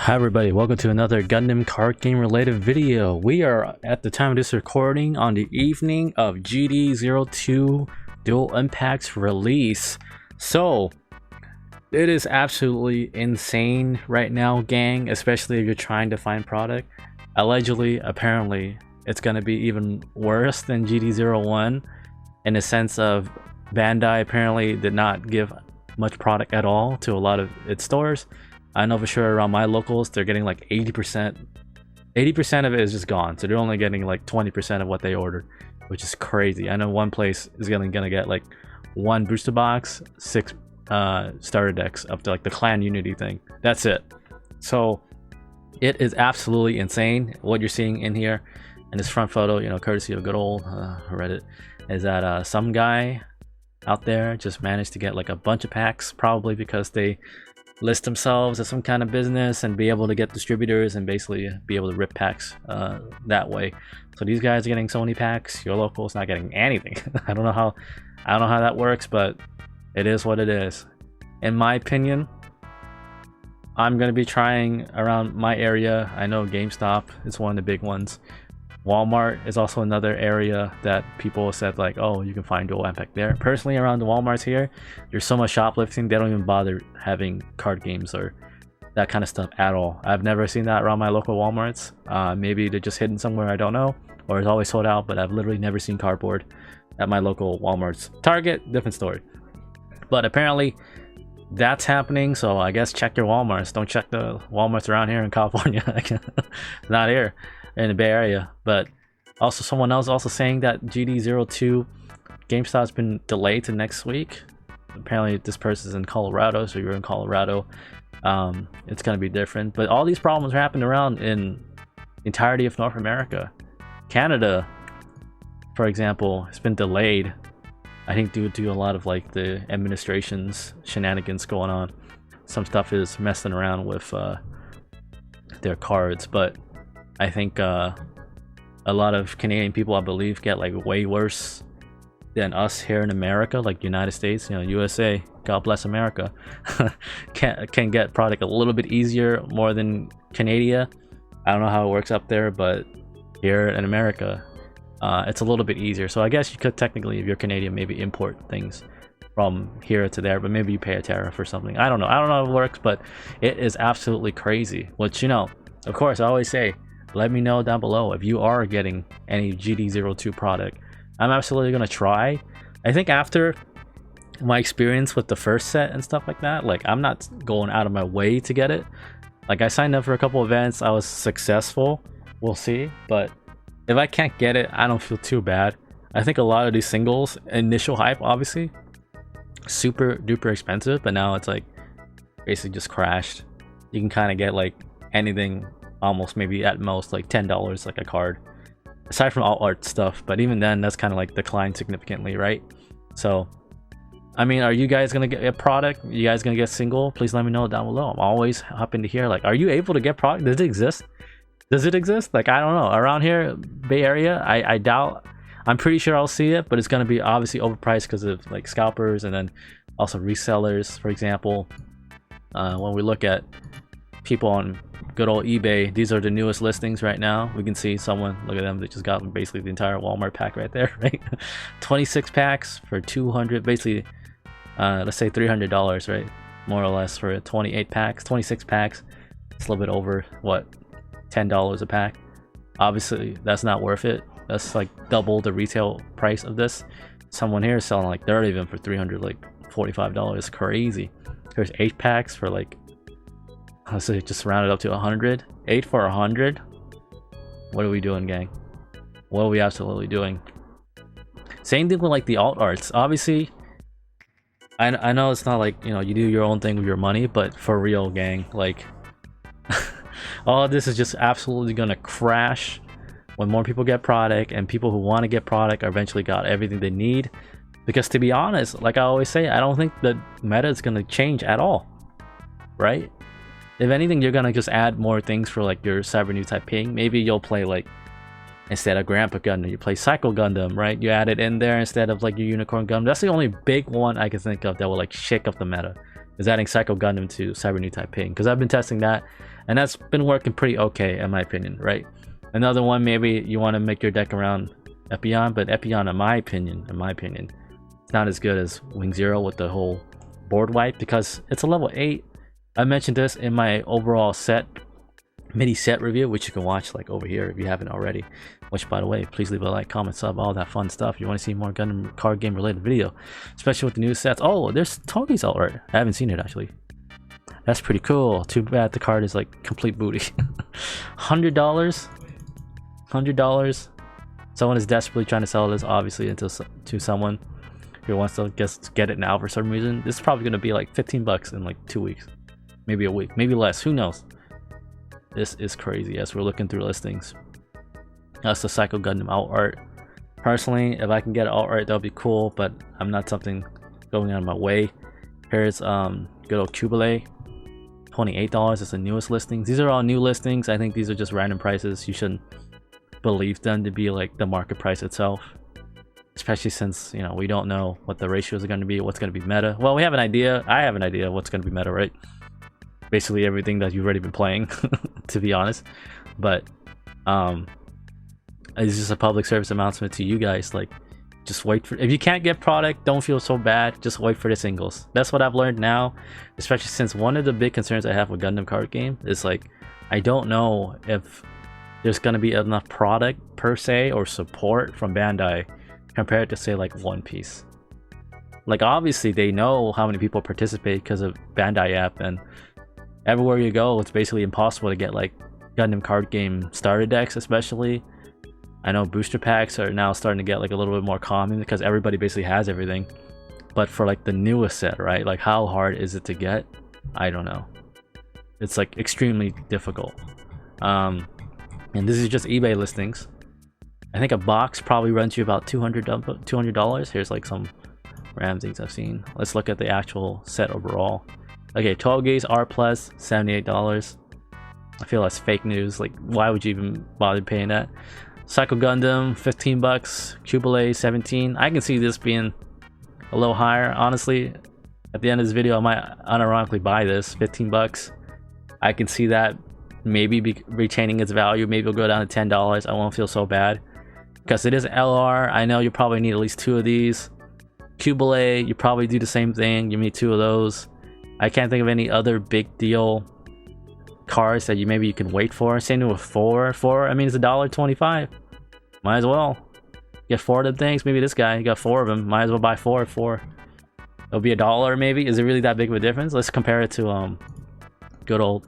Hi everybody, welcome to another Gundam card game related video. We are at the time of this recording on the evening of GD02 Dual Impact's release. So it is absolutely insane right now, gang, especially if you're trying to find product. Allegedly, apparently, it's going to be even worse than GD01 in the sense of Bandai apparently did not give much product at all to a lot of its stores. I know for sure around my locals they're getting like 80% of it is just gone, so they're only getting like 20% of what they ordered, which is crazy. I know one place is gonna get like 1 booster box, 6 starter decks up to like the clan unity thing. That's it. So it is absolutely insane what you're seeing in here in this front photo, you know, courtesy of good old Reddit, is that some guy out there just managed to get like a bunch of packs, probably because they list themselves as some kind of business and be able to get distributors and basically be able to rip packs that way. So these guys are getting so many packs, your local is not getting anything. I don't know how that works, but it is what it is. In my opinion, I'm gonna be trying around my area. I know GameStop is one of the big ones. Walmart is also another area that people said like, oh, you can find dual impact there. Personally, around the Walmarts here, there's so much shoplifting, they don't even bother having card games or that kind of stuff at all. I've never seen that around my local Walmarts. Maybe they're just hidden somewhere, I don't know, or it's always sold out, but I've literally never seen cardboard at my local Walmarts. Target, different story. But apparently that's happening, so I guess check your Walmarts. Don't check the Walmarts around here in California. Not here in the Bay Area. But also someone else also saying that GD02 GameStop's been delayed to next week. Apparently this person's in Colorado, so you're in Colorado, it's gonna be different. But all these problems are happening around in the entirety of North America. Canada, for example, has been delayed, I think due to a lot of like the administration's shenanigans going on. Some stuff is messing around with their cards, but I think a lot of Canadian people, I believe, get like way worse than us here in America, like United States, you know, USA, God bless America, can get product a little bit easier more than Canada. I don't know how it works up there, but here in America, it's a little bit easier. So I guess you could technically, if you're Canadian, maybe import things from here to there, but maybe you pay a tariff or something. I don't know how it works, but it is absolutely crazy. Which, you know, of course, I always say, let me know down below if you are getting any GD02 product. I'm absolutely gonna try. I think after my experience with the first set and stuff like that, like I'm not going out of my way to get it. Like I signed up for a couple events, I was successful, we'll see. But if I can't get it, I don't feel too bad. I think a lot of these singles, initial hype, obviously super duper expensive, but now it's like basically just crashed. You can kind of get like anything, almost maybe at most like $10 like a card, aside from alt art stuff, but even then that's kind of like declined significantly, right? So I mean, are you guys gonna get a product? You guys gonna get single? Please let me know down below. I'm always happy to hear, like, are you able to get product? Does it exist? Like, I don't know, around here Bay Area, I doubt. I'm pretty sure I'll see it, but it's gonna be obviously overpriced because of like scalpers and then also resellers. For example, when we look at people on good old eBay, these are the newest listings right now. We can see someone, look at them, they just got basically the entire Walmart pack right there, right? 26 packs for 200, basically let's say $300, right, more or less, for 28 packs, 26 packs. It's a little bit over what, $10 a pack. Obviously that's not worth it. That's like double the retail price of this. Someone here is selling like 30 of them for $300, like $45. Crazy. There's 8 packs for like, let's say just round it up to 100. 8 for 100. What are we doing, gang? What are we absolutely doing? Same thing with like the alt arts. Obviously, I know it's not like, you know, you do your own thing with your money, but for real, gang, like all of this is just absolutely gonna crash when more people get product, and people who want to get product are eventually got everything they need. Because to be honest, like I always say, I don't think the meta is gonna change at all, right? If anything, you're gonna just add more things for like your Cyber New type ping. Maybe you'll play like, instead of Grandpa Gundam, you play Cycle Gundam, right? You add it in there instead of like your Unicorn Gundam. That's the only big one I can think of that will like shake up the meta, is adding Cycle Gundam to Cyber New type ping. Because I've been testing that. and that's been working pretty okay in my opinion, right? Another one, maybe you want to make your deck around Epion, but Epion, in my opinion, it's not as good as Wing Zero with the whole board wipe because it's a level 8. I mentioned this in my overall mini set review, which you can watch like over here if you haven't already. Which, by the way, please leave a like, comment, sub, all that fun stuff. If you want to see more Gundam card game related video, especially with the new sets. Oh, there's Togi's art. I haven't seen it actually. That's pretty cool. Too bad the card is like complete booty. $100. Someone is desperately trying to sell this, obviously, to someone who wants to get it now for some reason. This is probably going to be like 15 bucks in like 2 weeks, maybe a week, maybe less. Who knows? This is crazy as we're looking through listings. That's the Psycho Gundam alt art. Personally, if I can get alt art, that'll be cool, but I'm not something going out of my way. Here's good old Cubile, $28. It's the newest listings. These are all new listings. I think these are just random prices. You shouldn't believe them to be like the market price itself, especially since, you know, we don't know what the ratios are going to be, what's going to be meta. Well, we have an idea. I have an idea of what's going to be meta, right? Basically everything that you've already been playing, to be honest. But it's just a public service announcement to you guys. Like, just wait for, if you can't get product, don't feel so bad, just wait for the singles. That's what I've learned now, especially since one of the big concerns I have with Gundam card game is like, I don't know if there's gonna be enough product per se or support from Bandai compared to say like One Piece. Like, obviously they know how many people participate because of Bandai app, and everywhere you go it's basically impossible to get like Gundam card game starter decks. Especially I know booster packs are now starting to get like a little bit more common because everybody basically has everything. But for like the newest set, right, like how hard is it to get? I don't know. It's like extremely difficult. And this is just eBay listings. I think a box probably runs you about $200. Here's like some random things I've seen. Let's look at the actual set overall. Okay, 12 gauge R plus, $78. I feel that's fake news. Like, why would you even bother paying that? Psycho Gundam, 15 bucks. Cubile, 17. I can see this being a little higher, honestly. At the end of this video, I might unironically buy this, 15 bucks. I can see that maybe retaining its value. Maybe it'll go down to $10. I won't feel so bad because it is LR. I know you probably need at least 2 of these. Cubile, you probably do the same thing. You need 2 of those. I can't think of any other big deal cards that maybe you can wait for. Same with 4. I mean, it's $1.25. Might as well get 4 of them things. Maybe this guy, he got 4 of them. Might as well buy 4 for it'll be $1 maybe. Is it really that big of a difference? Let's compare it to good old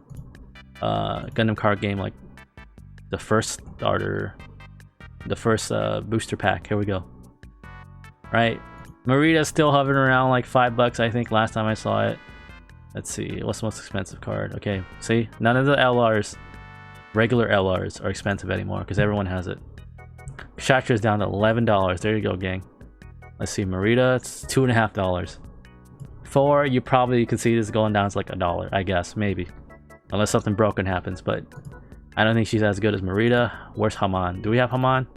Gundam card game, like the first starter, the first booster pack. Here we go. Right, Marita's still hovering around like $5, I think, last time I saw it. Let's see, what's the most expensive card? Okay, see, none of the LRs, regular LRs, are expensive anymore because everyone has it. Shatra is down to $11. There you go, gang. Let's see, Marita, it's $2.50. 4, you probably can see this going down to like $1, I guess, maybe, unless something broken happens. But I don't think she's as good as Marita. Where's Haman? Do we have Haman?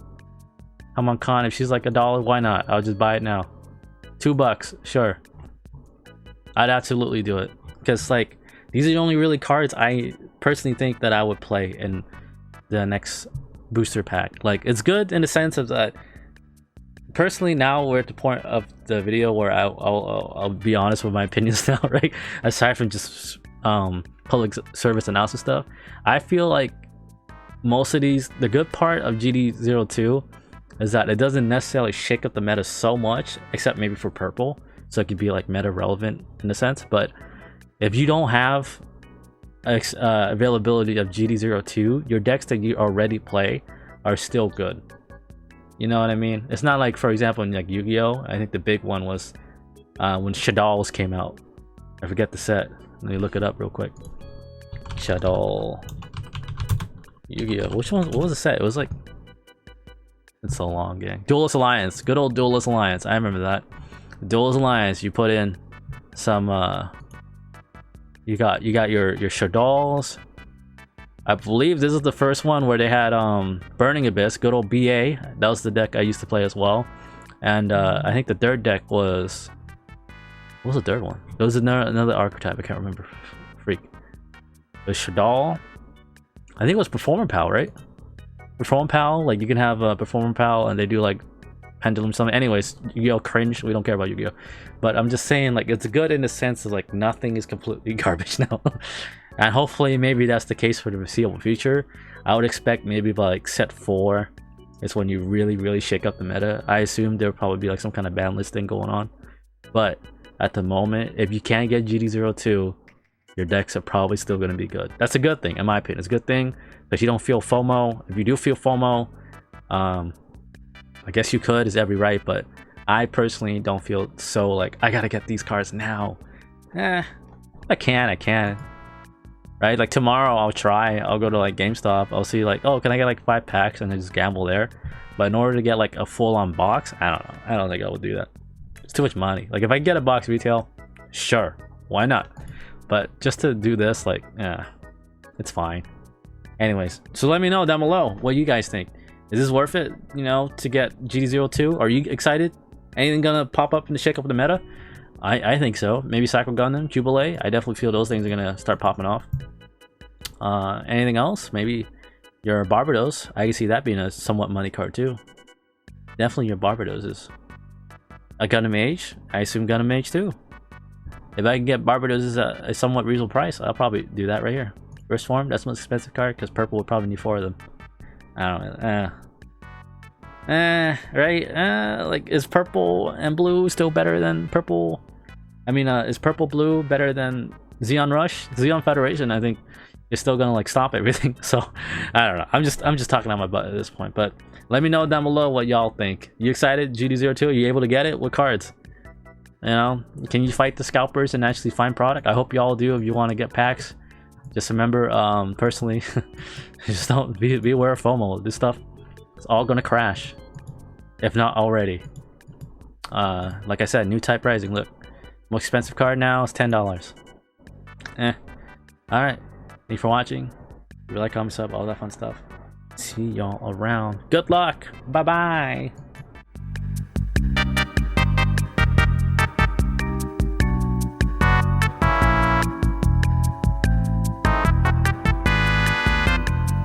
Haman Khan, if she's like $1, why not? I'll just buy it now. $2, sure. I'd absolutely do it. Because like, these are the only really cards I personally think that I would play in the next booster pack. Like, it's good in the sense of that, personally, now we're at the point of the video where I'll be honest with my opinions now, right? Aside from just public service announcement stuff, I feel like most of these, the good part of GD02 is that it doesn't necessarily shake up the meta so much, except maybe for purple, so it could be like meta relevant in a sense. But if you don't have availability of GD02, your decks that you already play are still good. You know what I mean? It's not like, for example, in like Yu-Gi-Oh! I think the big one was when Shaddolls came out. I forget the set. Let me look it up real quick. Shadoll Yu-Gi-Oh! Which one? What was the set? It was like, it's so long, gang. Duelist Alliance. Good old Duelist Alliance. I remember that. Duelist Alliance. You put in some you got your Shaddolls. I believe this is the first one where they had Burning Abyss, good old BA. That was the deck I used to play as well. And I think the third deck was, what was the third one? It was another archetype, I can't remember. Freak. The Shadal. I think it was Performer Pal, right? Performer Pal, like you can have a Performer Pal and they do like pendulum something. Anyways, Yu-Gi-Oh! Cringe. We don't care about Yu-Gi-Oh! But I'm just saying, like, it's good in the sense of like nothing is completely garbage now. And hopefully maybe that's the case for the foreseeable future. I would expect maybe by like set 4 is when you really shake up the meta. I assume there'll probably be like some kind of ban list thing going on. But at the moment, if you can't get GD02, your decks are probably still going to be good. That's a good thing, in my opinion. It's a good thing because you don't feel FOMO. If you do feel FOMO, I guess you could, is every right, but I personally don't feel so like, I gotta get these cards now. I can. Right? Like tomorrow I'll go to like GameStop, I'll see like, oh, can I get like 5 packs and then just gamble there? But in order to get like a full-on box, I don't know. I don't think I would do that. It's too much money. Like if I get a box retail, sure, why not? But just to do this, like, yeah, it's fine. Anyways, so let me know down below what you guys think. Is this worth it, you know, to get GD02? Are you excited? Anything gonna pop up and shake up the meta? I think so. Maybe Cycle Gundam, Jubilee. I definitely feel those things are gonna start popping off. Anything else? Maybe your Barbados. I can see that being a somewhat money card too. Definitely your Barbados is. A Gundam Age. I assume Gundam Age too. If I can get Barbados is a somewhat reasonable price, I'll probably do that right here. First form, that's the most expensive card because purple would probably need 4 of them. I don't know. Right? Like, is purple and blue still better than purple? I mean, is purple blue better than Xeon Rush? Xeon Federation, I think, is still gonna like stop everything. So I don't know. I'm just talking on my butt at this point. But let me know down below what y'all think. You excited? GD02? Are you able to get it? What cards? You know, can you fight the scalpers and actually find product? I hope y'all do if you want to get packs. Just remember, personally, just don't be aware of FOMO. This stuff is all gonna crash, if not already. Like I said, new type rising. Look, most expensive card now is $10. All right. Thank you for watching. If you like, comment, sub, all that fun stuff. See y'all around. Good luck. Bye bye.